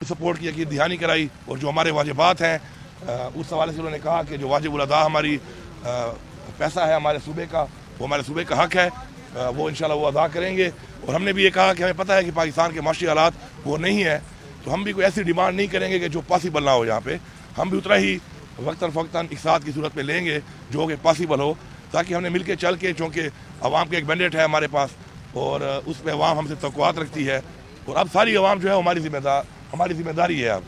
Support کی یقین دہانی کرائی اور جو ہمارے واجبات ہیں اس حوالے سے انہوں نے کہا کہ جو واجب الادا ہماری پیسہ ہے ہمارے صوبے کا، وہ ہمارے صوبے کا حق ہے، وہ انشاءاللہ وہ ادا کریں گے۔ اور ہم نے بھی یہ کہا کہ ہمیں پتہ ہے کہ پاکستان کے معاشی حالات وہ نہیں ہے، تو ہم بھی کوئی ایسی ڈیمانڈ نہیں کریں گے کہ جو پاسبل نہ ہو۔ یہاں پہ ہم بھی اتنا ہی وقتاً فوقتاً اقتصاد کی صورت میں لیں گے جو کہ پاسبل ہو، تاکہ ہم نے مل کے چل کے، چونکہ عوام کا ایک مینڈیٹ ہے ہمارے پاس اور اس پہ عوام ہم سے توقعات رکھتی ہے، اور اب ساری عوام جو ہے ہماری ذمہ داری ہے اب،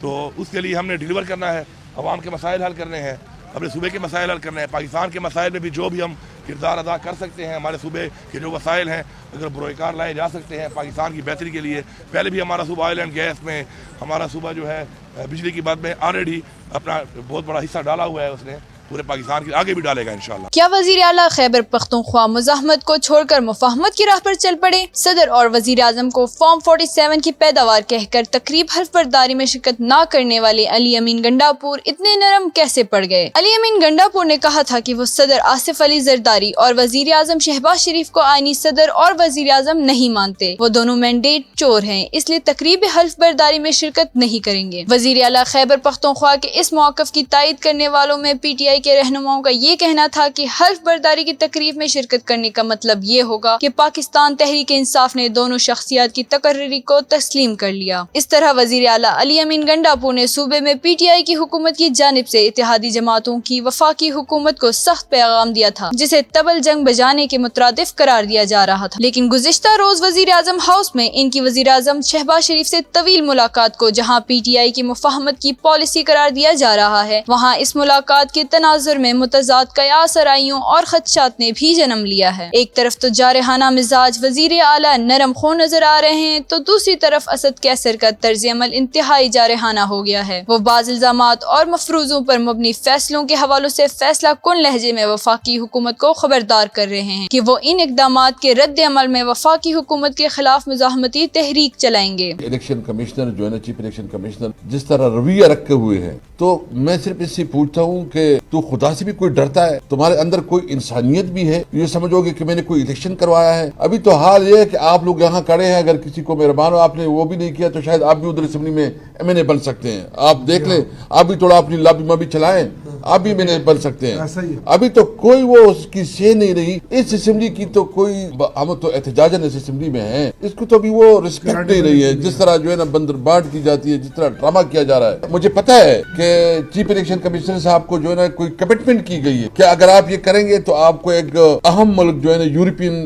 تو اس کے لیے ہم نے ڈیلیور کرنا ہے، عوام کے مسائل حل کرنے ہیں، اپنے صوبے کے مسائل حل کرنے ہیں، پاکستان کے مسائل میں بھی جو بھی ہم کردار ادا کر سکتے ہیں، ہمارے صوبے کے جو وسائل ہیں اگر بروئے لائے جا سکتے ہیں پاکستان کی بہتری کے لیے۔ پہلے بھی ہمارا صوبہ آئل اینڈ گیس میں، ہمارا صوبہ جو ہے بجلی کی بات میں آلریڈی اپنا بہت بڑا حصہ ڈالا ہوا ہے، اس نے پورے پاکستان کے آگے بھی ڈالے گا انشاءاللہ۔ کیا وزیر اعلیٰ خیبر پختونخوا مزاحمت کو چھوڑ کر مفاہمت کی راہ پر چل پڑے؟ صدر اور وزیر اعظم کو فارم 47 کی پیداوار کہہ کر تقریب حلف برداری میں شرکت نہ کرنے والے علی امین گنڈاپور اتنے نرم کیسے پڑ گئے؟ علی امین گنڈاپور نے کہا تھا کہ وہ صدر آصف علی زرداری اور وزیر اعظم شہباز شریف کو آئینی صدر اور وزیر اعظم نہیں مانتے، وہ دونوں مینڈیٹ چور ہیں، اس لیے تقریب حلف برداری میں شرکت نہیں کریں گے۔ وزیر اعلیٰ خیبر پختونخوا کے اس موقف کی تائید کرنے والوں میں پی ٹی آئی کے رہنماؤں کا یہ کہنا تھا کہ حلف برداری کی تقریب میں شرکت کرنے کا مطلب یہ ہوگا کہ پاکستان تحریک انصاف نے دونوں شخصیات کی تقرری کو تسلیم کر لیا۔ اس طرح وزیر اعلیٰ علی امین گنڈاپور نے صوبے میں پی ٹی آئی کی حکومت کی جانب سے اتحادی جماعتوں کی وفاقی حکومت کو سخت پیغام دیا تھا، جسے طبل جنگ بجانے کے مترادف قرار دیا جا رہا تھا۔ لیکن گزشتہ روز وزیر اعظم ہاؤس میں ان کی وزیر اعظم شہباز شریف سے طویل ملاقات کو جہاں پی ٹی آئی کی مفاہمت کی پالیسی قرار دیا جا رہا ہے، وہاں اس ملاقات کے تناظر میں متضاد قیاس آرائیوں اور خدشات نے بھی جنم لیا ہے۔ ایک طرف تو جارحانہ مزاج وزیر اعلیٰ نرم خو نظر آ رہے ہیں، تو دوسری طرف اسد کیسر کا طرز عمل انتہائی جارحانہ ہو گیا ہے۔ وہ بعض الزامات اور مفروضوں پر مبنی فیصلوں کے حوالوں سے فیصلہ کن لہجے میں وفاقی حکومت کو خبردار کر رہے ہیں کہ وہ ان اقدامات کے رد عمل میں وفاقی حکومت کے خلاف مزاحمتی تحریک چلائیں گے۔ الیکشن کمشنر جو ہے نا، چیف الیکشن کمشنر جس طرح رویہ رکھے ہوئے ہیں، تو میں صرف اس سے پوچھتا ہوں کہ تو خدا سے بھی کوئی ڈرتا ہے؟ تمہارے اندر کوئی انسانیت بھی ہے؟ یہ سمجھو گے کہ میں نے کوئی الیکشن کروایا ہے؟ ابھی تو حال یہ ہے کہ آپ لوگ یہاں کھڑے ہیں، اگر کسی کو مہربان ہو آپ نے وہ بھی نہیں کیا تو شاید آپ بھی ادھر اسمبلی میں ایم این اے بن سکتے ہیں۔ آپ دیکھ لیں، آپ بھی تھوڑا اپنی لابی بھی چلائیں، آپ بھی ایم این اے بن سکتے ہیں۔ ابھی تو کوئی وہ اس کی سے نہیں رہی اس اسمبلی کی، تو کوئی ہم تو احتجاجاً اس اسمبلی میں ہیں، اس کو تو ابھی وہ رسپیکٹ نہیں رہی ہے، جس طرح جو ہے نا بندر بانٹ کی جاتی ہے، جس طرح ڈرامہ کیا جا رہا ہے۔ مجھے پتا ہے کہ چیف الیکشن کمشنر صاحب کو جو ہے نا کوئی کمٹمنٹ کی گئی ہے کہ اگر آپ یہ کریں گے تو آپ کو ایک اہم ملک جو ہے نا یورپین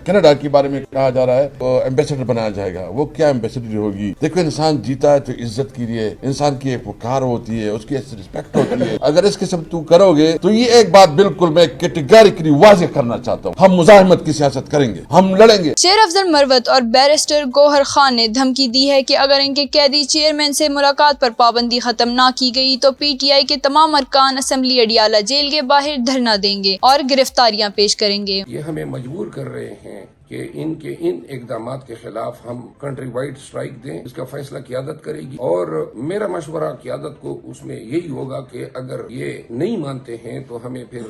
کینیڈا کے بارے میں کہا جا رہا ہے ایمبیسڈر بنایا جائے گا۔ وہ کیا ایمبیسڈر ہوگی؟ دیکھو، انسان جیتا ہے تو عزت کے لیے، انسان کی ایک وقار ہوتی ہے، اس کی رسپیکٹ ہوتی ہے۔ اگر اس قسم تو کرو گے تو یہ ایک بات بالکل میں کیٹیگریکلی واضح کرنا چاہتا ہوں، ہم مزاحمت کی سیاست کریں گے، ہم لڑیں گے۔ شیر افضل مروت اور بیرسٹر گوہر خان نے دھمکی دی ہے کہ اگر ان کے قیدی چیئرمین سے ملاقات پر پابندی ختم نہ کی گئی تو پی ٹی آئی کے تمام ارکان اسمبلی اڈیالہ جیل کے باہر دھرنا دیں گے اور گرفتاریاں پیش کریں گے۔ یہ ہمیں مجبور کر رہے ہیں کہ ان کے ان اقدامات کے خلاف ہم کنٹری وائڈ سٹرائک دیں، اس کا فیصلہ قیادت کرے گی، اور میرا مشورہ قیادت کو اس میں یہی ہوگا کہ اگر یہ نہیں مانتے ہیں تو ہمیں پھر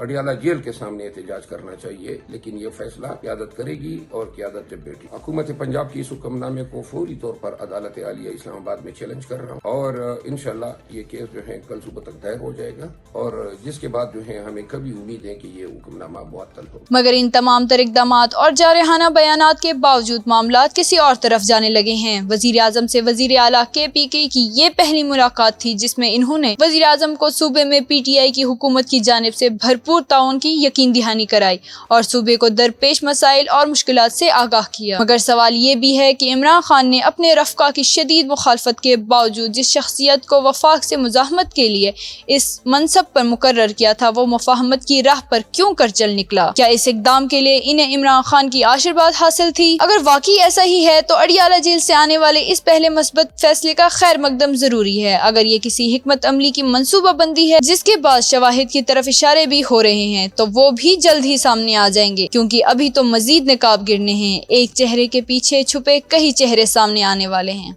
اڈیالہ جیل کے سامنے احتجاج کرنا چاہیے، لیکن یہ فیصلہ قیادت کرے گی، اور قیادت جب بیٹھی حکومت پنجاب کی اس حکم نامے کو فوری طور پر عدالت عالیہ اسلام آباد میں چیلنج کر رہا ہوں، اور انشاءاللہ یہ کیس جو ہے کل صبح تک دائر ہو جائے گا، اور جس کے بعد جو ہے ہمیں کبھی امید ہے کہ یہ حکم نامہ معطل ہو۔ مگر ان تمام تر اقدامات اور جارحانہ بیانات کے باوجود معاملات کسی اور طرف جانے لگے ہیں۔ وزیر اعظم سے وزیر اعلیٰ کے پی کے کی یہ پہلی ملاقات تھی جس میں انہوں نے وزیر اعظم کو صوبے میں پی ٹی آئی کی حکومت کی جانب سے بھرپور تعاون کی یقین دہانی کرائی اور صوبے کو درپیش مسائل اور مشکلات سے آگاہ کیا۔ مگر سوال یہ بھی ہے کہ عمران خان نے اپنے رفقا کی شدید مخالفت کے باوجود جس شخصیت کو وفاق سے مزاحمت کے لیے اس منصب پر مقرر کیا تھا، وہ مفاہمت کی راہ پر کیوں کر چل نکلا؟ کیا اس اقدام کے لیے انہیں عمران خان کی آشیرواد حاصل تھی؟ اگر واقعی ایسا ہی ہے تو اڈیالہ جیل سے آنے والے اس پہلے مثبت فیصلے کا خیر مقدم ضروری ہے۔ اگر یہ کسی حکمت عملی کی منصوبہ بندی ہے جس کے بعد شواہد کی طرف اشارے بھی ہو رہے ہیں، تو وہ بھی جلد ہی سامنے آ جائیں گے، کیونکہ ابھی تو مزید نقاب گرنے ہیں، ایک چہرے کے پیچھے چھپے کئی چہرے سامنے آنے والے ہیں۔